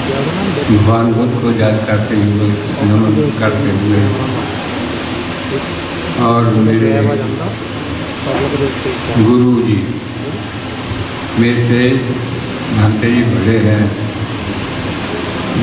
भगवान बुद्ध को याद करते हुए, नमन करते हुए, और मेरे गुरु जी मेरे से भांते जी बड़े हैं,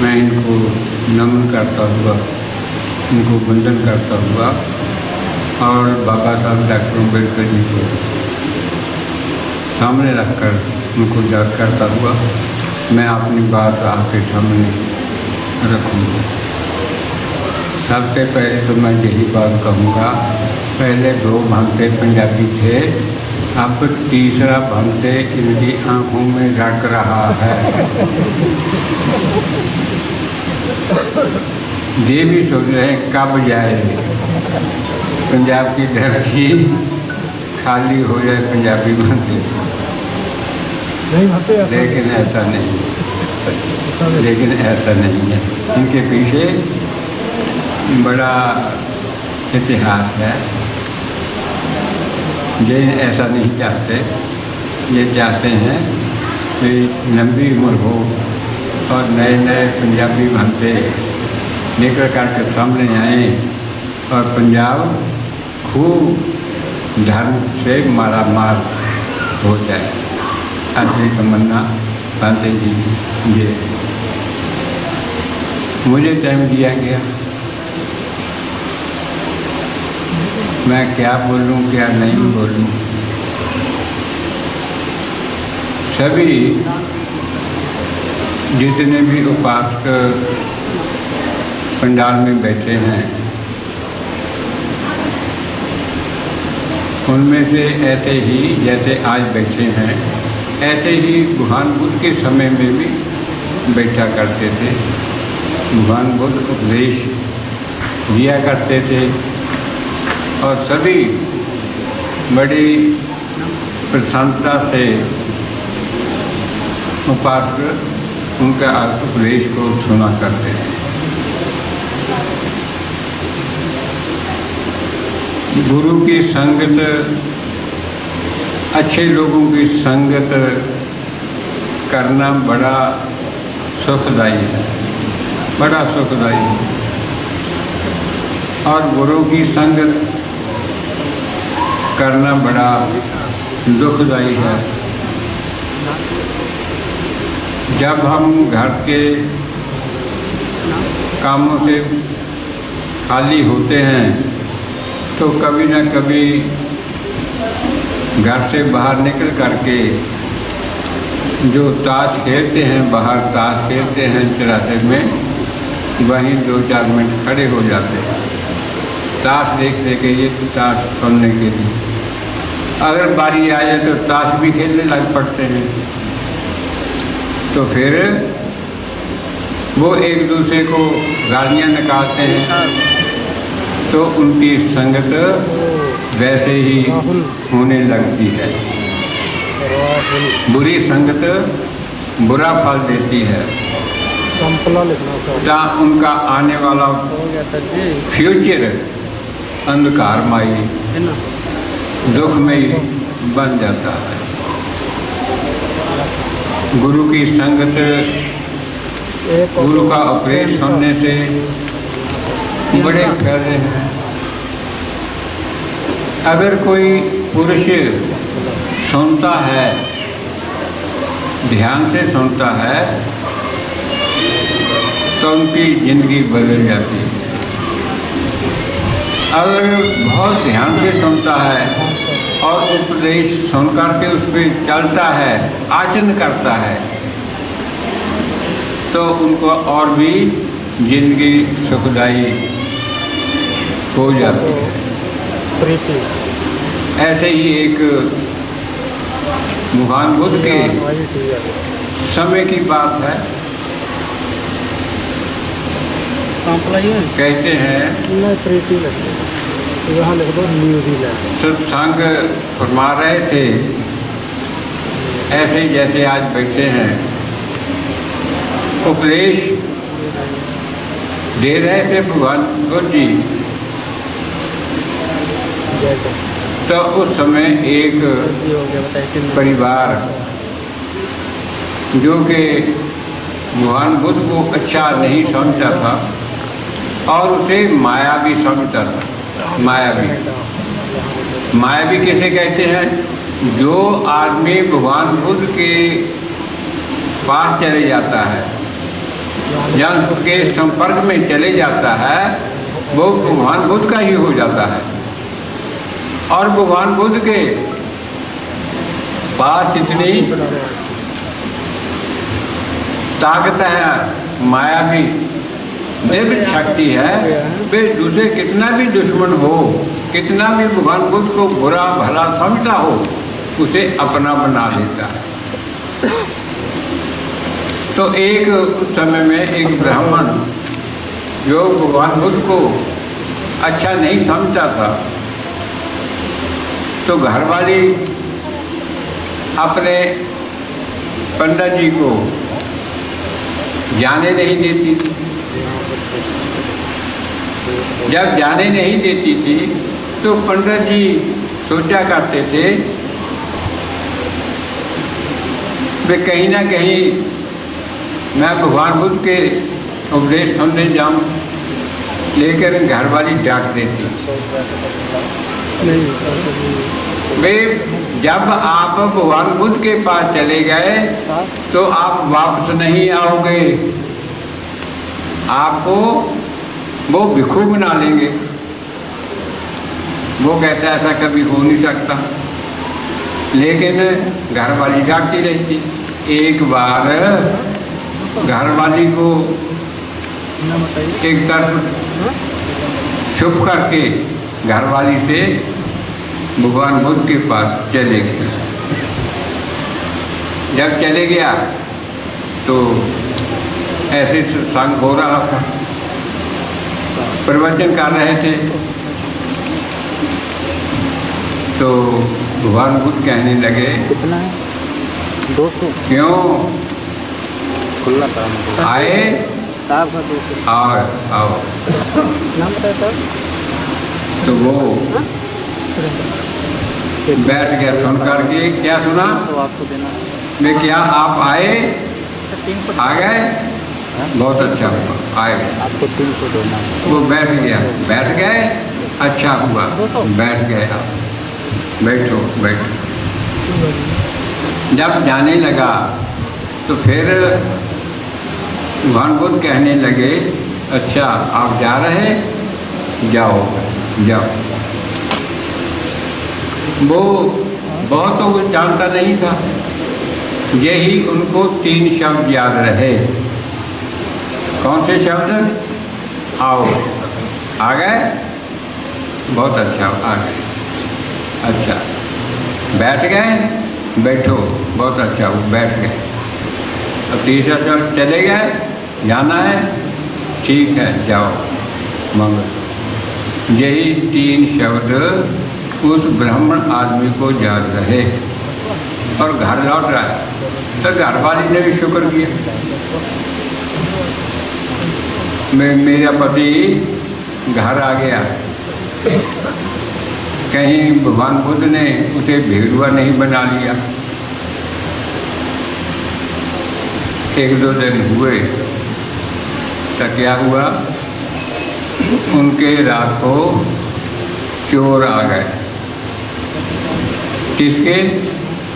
मैं इनको नमन करता हुआ, इनको वंदन करता हुआ और बाबा साहब डॉक्टर अम्बेडकर जी को सामने रखकर उनको याद करता हुआ मैं अपनी बात आपके सामने रखूँगा। सबसे पहले तो मैं यही बात कहूँगा, पहले 2 भांते पंजाबी थे, अब तीसरा भांते इनकी आँखों में रख रहा है। ये भी सोच रहे हैं कब जाए पंजाब की धरती खाली हो जाए पंजाबी भांते से, लेकिन ऐसा नहीं, लेकिन ऐसा नहीं है। इनके पीछे बड़ा इतिहास है। ये ऐसा नहीं चाहते, ये चाहते हैं कि लंबी उम्र हो और नए नए पंजाबी भांते निकल कर के सामने आए और पंजाब खूब धर्म से मारा मार हो जाए, ऐसी तमन्ना भांते जी ये। मुझे टाइम दिया गया, मैं क्या बोलूं क्या नहीं बोलूं। सभी जितने भी उपासक पंडाल में बैठे हैं, उनमें से ऐसे ही जैसे आज बैठे हैं, ऐसे ही भगवान बुद्ध के समय में भी बैठा करते थे। भगवान बुद्ध उपदेश दिया करते थे और सभी बड़ी प्रसन्नता से उपासक उनका उपदेश को सुना करते थे। गुरु की संगत, अच्छे लोगों की संगत करना बड़ा सुखदायी है, बड़ा सुखदायी है। और गुरु की संगत करना बड़ा दुखदायी है। जब हम घर के कामों से खाली होते हैं तो कभी न कभी घर से बाहर निकल करके जो ताश खेलते हैं, बाहर ताश खेलते हैं चौराहे में, वहीं 2-4 मिनट खड़े हो जाते हैं ताश देखने के लिए, ताश सुनने के लिए। अगर बारी आ जाए तो ताश भी खेलने लग पड़ते हैं। तो फिर वो एक दूसरे को गालियाँ निकालते हैं, तो उनकी संगत वैसे ही होने लगती है। बुरी संगत बुरा फल देती है, जहाँ उनका आने वाला फ्यूचर अंधकारमयी, दुखमयी बन जाता है। गुरु की संगत, गुरु का उपदेश सुनने से बड़े फायदे हैं। अगर कोई पुरुष सुनता है, ध्यान से सुनता है, तो उनकी जिंदगी बदल जाती है। अगर बहुत ध्यान से सुनता है और उपदेश सुन करके उस पर चलता है, आचरण करता है, तो उनको और भी जिंदगी सुखदायी हो जाती है। ऐसे ही एक भगवान बुद्ध के समय की बात है। कहते हैं सत्संग फरमा रहे थे, ऐसे जैसे आज बैठे हैं, उपदेश दे रहे थे भगवान बुद्ध जी। तो उस समय एक परिवार जो कि भगवान बुद्ध को अच्छा नहीं समझता था और उसे मायावी समझता था। मायावी किसे कहते हैं? जो आदमी भगवान बुद्ध के पास चले जाता है, जब उसके संपर्क में चले जाता है, वो भगवान बुद्ध का ही हो जाता है। और भगवान बुद्ध के पास इतनी ताकत है, मायावी दिव्य शक्ति है, वे दूसरे कितना भी दुश्मन हो, कितना भी भगवान बुद्ध को बुरा भला समझता हो, उसे अपना बना देता है। तो एक उस समय में एक ब्राह्मण जो भगवान बुद्ध को अच्छा नहीं समझता था, तो घरवाली अपने पंडित जी को जाने नहीं देती थी। जब जाने नहीं देती थी तो पंडित जी सोचा करते थे वे कहीं ना कहीं मैं भगवान बुद्ध के उपदेश सुनने जाऊं, लेकर घरवाली डांट देती। वे जब आप भगवान बुद्ध के पास चले गए तो आप वापस नहीं आओगे, आपको वो भिक्षु बना लेंगे। वो कहता है ऐसा कभी हो नहीं सकता, लेकिन घरवाली डांटती रहती। एक बार घरवाली को एक तरफ छुप करके घरवाली से भगवान बुद्ध के पास चले गए। जब चले गया तो ऐसे सत्संग हो रहा था, प्रवचन कर रहे थे, तो भगवान बुद्ध कहने लगे कितना है 200 क्यों खुला था आए साहब का 200 आओ नाम बताया सर। तो वो बैठ गया। सुन करके क्या सुना? 300 आपको देना है। मैं क्या आप आए 300 आ गए? बहुत अच्छा हुआ आए। आपको 300 देना है। वो बैठ गया, बैठ गए, अच्छा हुआ बैठ गए आप, बैठो बैठो। जब जाने लगा तो फिर भगवान बुद्ध कहने लगे अच्छा आप जा रहे, जाओ जाओ। वो बहुत तो कुछ जानता नहीं था, यही उनको 3 शब्द याद रहे। कौन से शब्द? आओ, आ गए, बहुत अच्छा आ गए, अच्छा बैठ गए, बैठो, बहुत अच्छा वो बैठ गए। अब तीसरा शब्द चले गए, जाना है, ठीक है जाओ मंगल। यही 3 शब्द उस ब्राह्मण आदमी को याद रहे और घर लौट रहा है। तो घरवाली ने भी शुक्र किया, मेरा पति घर आ गया, कहीं भगवान बुद्ध ने उसे भेड़ुआ नहीं बना लिया। 1-2 दिन हुए तो क्या हुआ, उनके रात को चोर आ गए। किसके?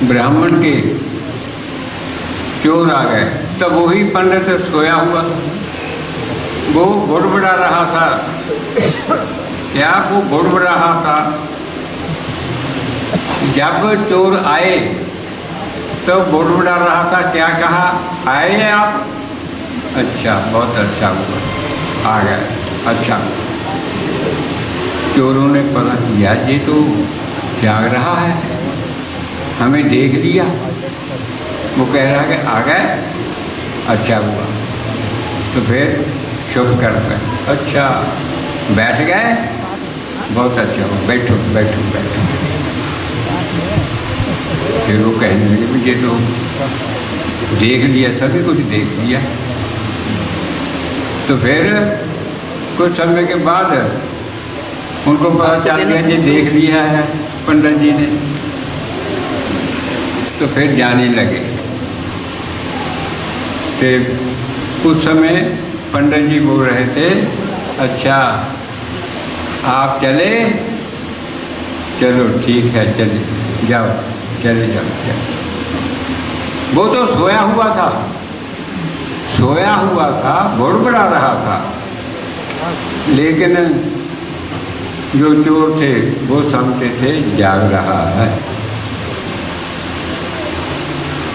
ब्राह्मण के चोर आ गए। तब वही पंडित सोया हुआ, वो बुड़बुड़ा रहा था। क्या वो बुड़बुड़ा रहा था? जब चोर आए तो बुड़बुड़ा रहा था, क्या कहा? आए हैं आप? अच्छा बहुत अच्छा हुआ आ गए, अच्छा। चोरों ने पता किया ये तो जाग रहा है, हमें देख लिया। वो कह रहा है कि आ गए, अच्छा हुआ। तो फिर शुभ करते हैं, अच्छा बैठ गए, बहुत अच्छा हुआ, बैठो बैठो बैठो। फिर वो कहने लगे मुझे तो देख लिया, सभी कुछ देख लिया। तो फिर कुछ समय के बाद उनको पता चल गया कि देख लिया है पंडित जी ने। तो फिर जाने लगे। से उस समय पंडित जी बोल रहे थे, अच्छा आप चले, चलो ठीक है चले जाओ, चले जाओ। वो तो सोया हुआ था, बड़बड़ा रहा था, लेकिन जो चोर थे वो समझते थे जाग रहा है।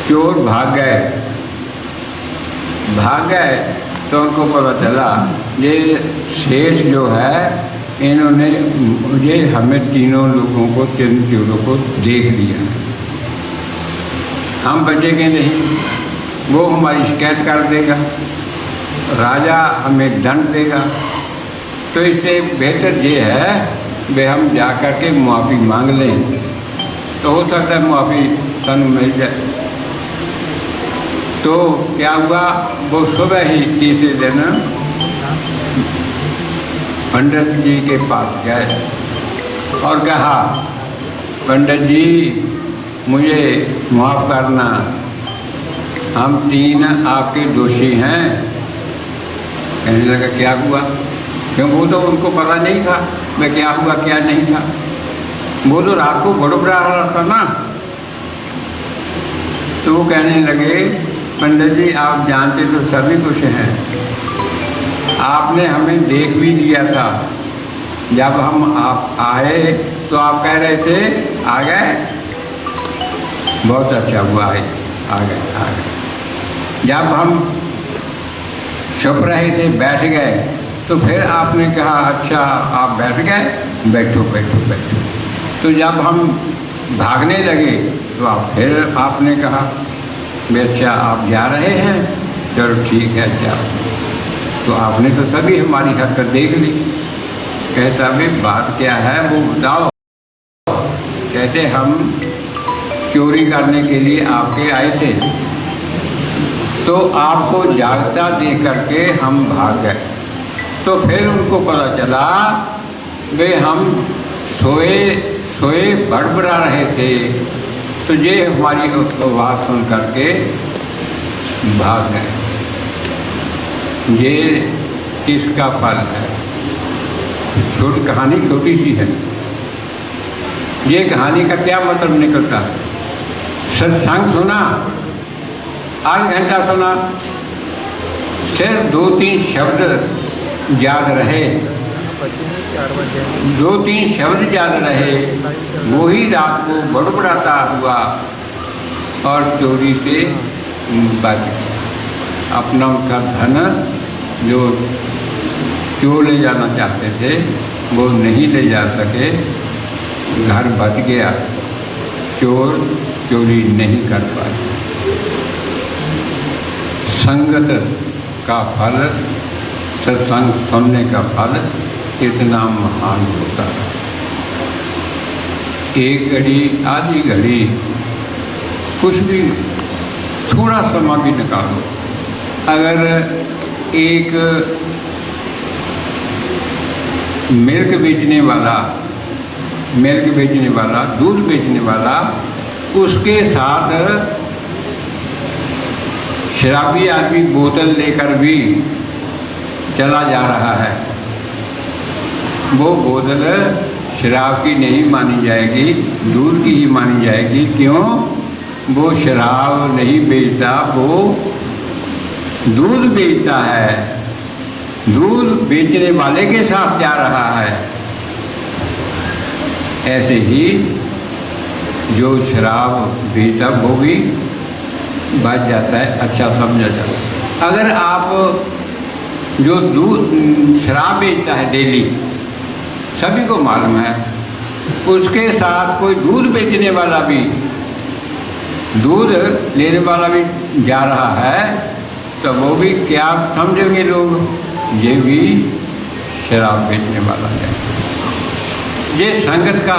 चोर भाग गए तो उनको पता चला ये शेष जो है इन्होंने मुझे हमें तीन चोरों को देख लिया, हम बचेंगे नहीं, वो हमारी शिकायत कर देगा, राजा हमें दंड देगा। तो इससे बेहतर ये है वे हम जा कर के मुआफ़ी मांग लें, तो हो सकता है मुआफ़ी सन मिल जाए। तो क्या हुआ, वो सुबह ही तीसरे दिन पंडित जी के पास गए और कहा, पंडित जी मुझे माफ़ करना, हम तीन आपके दोषी हैं। कहने लगा क्या हुआ, क्यों वो तो उनको पता नहीं था मैं क्या हुआ क्या नहीं था, वो तो रात को बड़बड़ा रहा था ना। तो वो कहने लगे, पंडित जी आप जानते तो सभी कुछ हैं, आपने हमें देख भी लिया था, जब हम आप आए तो आप कह रहे थे आ गए, बहुत अच्छा हुआ है आ गए। जब हम छुप रहे थे बैठ गए तो फिर आपने कहा अच्छा आप बैठ गए, बैठो। तो जब हम भागने लगे तो फिर आपने कहा अच्छा आप जा रहे हैं, चलो ठीक है जाओ। तो आपने तो सभी हमारी हरकत देख ली। कहता भाई बात क्या है वो बताओ। कहते हम चोरी करने के लिए आपके आए थे, तो आपको जागता देख करके हम भाग गए। तो फिर उनको पता चला वे हम सोए बड़बड़ा रहे थे, तो ये हमारी आवाज़ सुन करके भाग गए। ये इसका फल है। कहानी छोटी सी है। ये कहानी का क्या मतलब निकलता है, सत्संग सुना, आध घंटा सुना, सिर्फ 2-3 शब्द याद रहे, 2-3 शब्द याद रहे, वही रात को बड़बड़ाता हुआ और चोरी से बच गया। अपना उनका धन जो चोर ले जाना चाहते थे वो नहीं ले जा सके, घर बच गया, चोर चोरी नहीं कर पाए। संगत का फल, सत्संग सुनने का फल इतना महान होता है। एक घड़ी आधी घड़ी कुछ भी थोड़ा समय भी निकालो। अगर एक मिल्क बेचने वाला दूध बेचने वाला उसके साथ शराबी आदमी बोतल लेकर भी चला जा रहा है, वो बोतल शराब की नहीं मानी जाएगी, दूध की ही मानी जाएगी। क्यों? वो शराब नहीं बेचता, वो दूध बेचता है, दूध बेचने वाले के साथ जा रहा है। ऐसे ही जो शराब बेचता वो भी बच जाता है, अच्छा समझा जाता है। अगर आप जो दूध शराब बेचता है डेली, सभी को मालूम है, उसके साथ कोई दूध बेचने वाला भी, दूध लेने वाला भी जा रहा है, तो वो भी क्या समझेंगे लोग, ये भी शराब बेचने वाला है। ये संगत का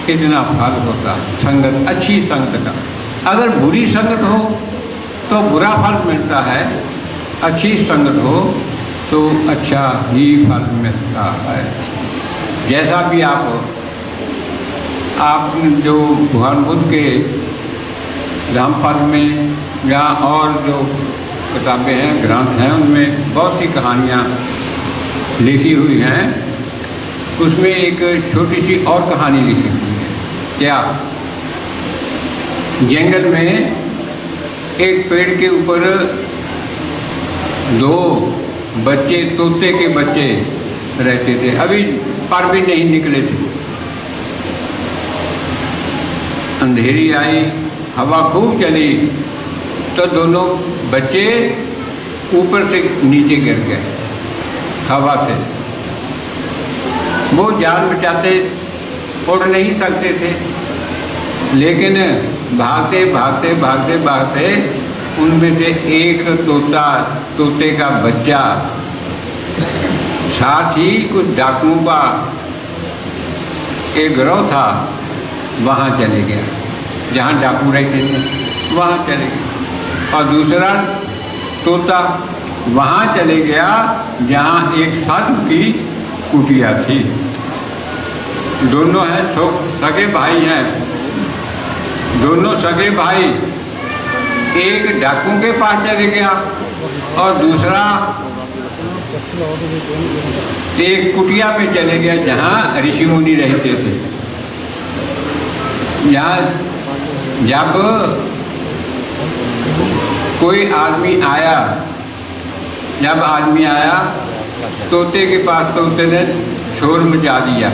कितना फल होता है, संगत, अच्छी संगत का। अगर बुरी संगत हो तो बुरा फल मिलता है, अच्छी संगत हो तो अच्छा ही फल मिलता है। जैसा भी आप जो भगवान बुद्ध के रामपद में या और जो किताबें हैं, ग्रंथ हैं, उनमें बहुत सी कहानियाँ लिखी हुई हैं। उसमें एक छोटी सी और कहानी लिखी हुई है। क्या? जंगल में एक पेड़ के ऊपर दो बच्चे, तोते के बच्चे रहते थे। अभी पर भी नहीं निकले थे। अंधेरी आई, हवा खूब चली, तो दोनों बच्चे ऊपर से नीचे गिर गए हवा से। वो जान बचाते उड़ नहीं सकते थे, लेकिन भागते भागते भागते भागते उनमें से एक तोते का बच्चा साथ ही कुछ डाकुओं का एक गिरोह था, वहाँ चले गया। जहाँ डाकू रहते थे वहाँ चले गए। और दूसरा तोता वहाँ चले गया जहाँ एक साधु की कुटिया थी। दोनों हैं सगे भाई हैं। दोनों सगे भाई, एक डाकू के पास चले गया और दूसरा एक कुटिया पे चले गया जहाँ ऋषि मुनि रहते थे। यहाँ जब कोई आदमी आया, तोते के पास, तोते ने शोर मचा दिया।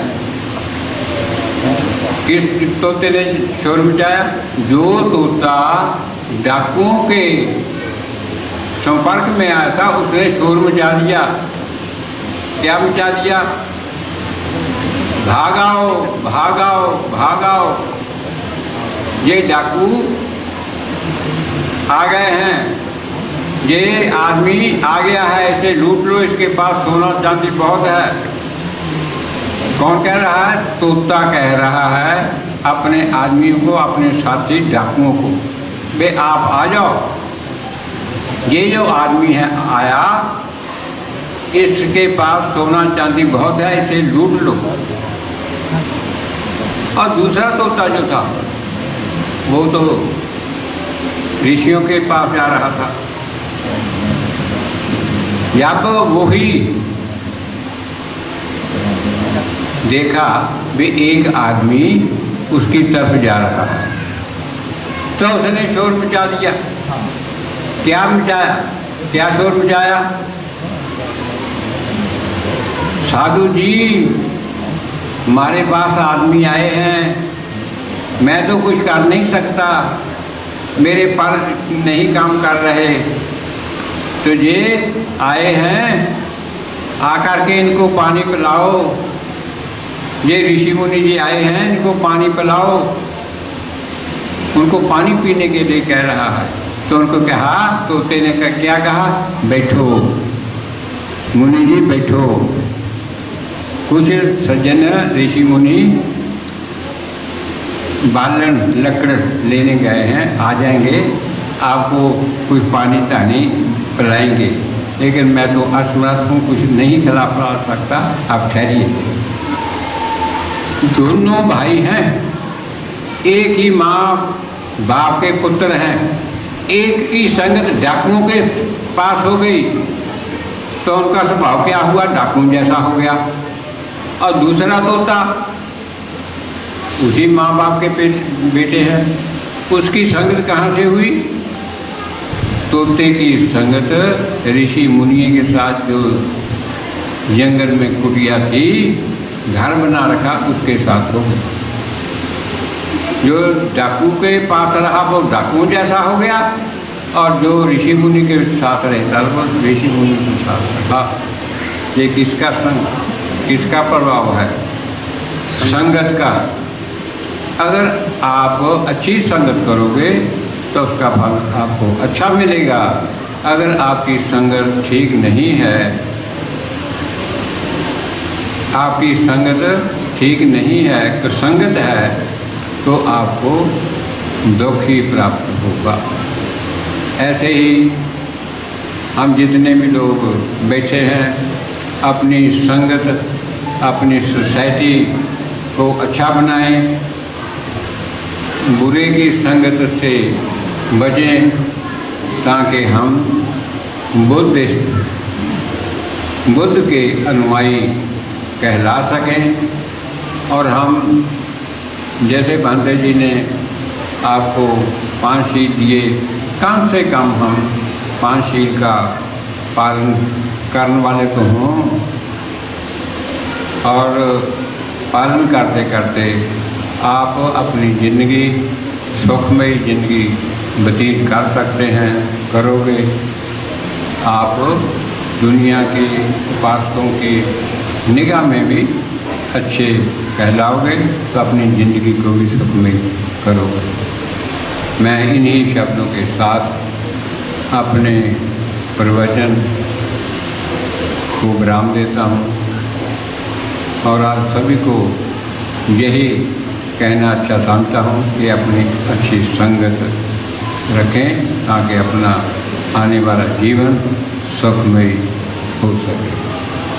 किस तोते ने शोर मचाया? जो तोता डाकुओं के संपर्क में आया था उसने शोर मचा दिया। क्या मचा दिया? भागाओ भागाओ भागाओ, ये डाकू आ गए हैं, ये आदमी आ गया है, इसे लूट लो, इसके पास सोना चांदी बहुत है। कौन कह रहा है? तोता कह रहा है अपने आदमियों को, अपने साथी डाकुओं को, बे आप आ जाओ, ये जो आदमी है आया, इसके पास सोना चांदी बहुत है, इसे लूट लो। और दूसरा तोता जो था वो तो ऋषियों के पास जा रहा था। जब वही देखा भी एक आदमी उसकी तरफ जा रहा है, तो उसने शोर मचा दिया। क्या मचाया? क्या शोर मचाया? साधु जी, हमारे पास आदमी आए हैं, मैं तो कुछ कर नहीं सकता, मेरे पर नहीं काम कर रहे, तो ये आए हैं, आकर के इनको पानी पिलाओ। ये ऋषि मुनि जी आए हैं, इनको पानी पिलाओ। उनको पानी पीने के लिए कह रहा है। तो उनको कहा, तोते ने क्या कहा? बैठो मुनि जी बैठो। कुछ सज्जन ऋषि मुनि बालन लकड़ लेने गए हैं, आ जाएंगे, आपको कुछ पानी तानी पिलाएंगे, लेकिन मैं तो असमर्थ हूँ, कुछ नहीं पिला सकता, आप ठहरिए। दोनों भाई हैं, एक ही माँ बाप के पुत्र हैं, एक ही संगत डाकुओं के पास हो गई तो उनका स्वभाव क्या हुआ? डाकुओं जैसा हो गया। और दूसरा तोता उसी माँ बाप के बेटे हैं, उसकी संगत कहाँ से हुई? तोते की संगत ऋषि मुनियों के साथ जो जंगल में कुटिया थी, घर बना रखा, उसके साथ हो गया। जो डाकू के पास रहा वो डाकुओं जैसा हो गया, और जो ऋषि मुनि के साथ रहता वो ऋषि मुनि के साथ रहा। ये किसका संग, किसका प्रभाव है? संगत का। अगर आप अच्छी संगत करोगे तो उसका फल आपको अच्छा मिलेगा। अगर आपकी संगत ठीक नहीं है, आपकी संगत ठीक नहीं है, कुसंगत है, तो आपको दुख ही प्राप्त होगा। ऐसे ही हम जितने भी लोग बैठे हैं, अपनी संगत, अपनी सोसाइटी को अच्छा बनाएं, बुरे की संगत से बचें, ताकि हम बुद्ध के अनुयायी कहला सकें और हम जैसे भांते जी ने आपको 5 शील दिए, कम से कम हम 5 शील का पालन करने वाले तो हों और पालन करते करते आप अपनी ज़िंदगी सुखमयी ज़िंदगी व्यतीत कर सकते हैं, करोगे। आप दुनिया के उपासकों की निगाह में भी अच्छे कहलाओगे, तो अपनी ज़िंदगी को भी सुखमयी करोगे। मैं इन्हीं शब्दों के साथ अपने प्रवचन को विराम देता हूँ और आप सभी को यही कहना अच्छा समझता हूँ कि अपनी अच्छी संगत रखें ताकि अपना आने वाला जीवन सुखमयी हो सके।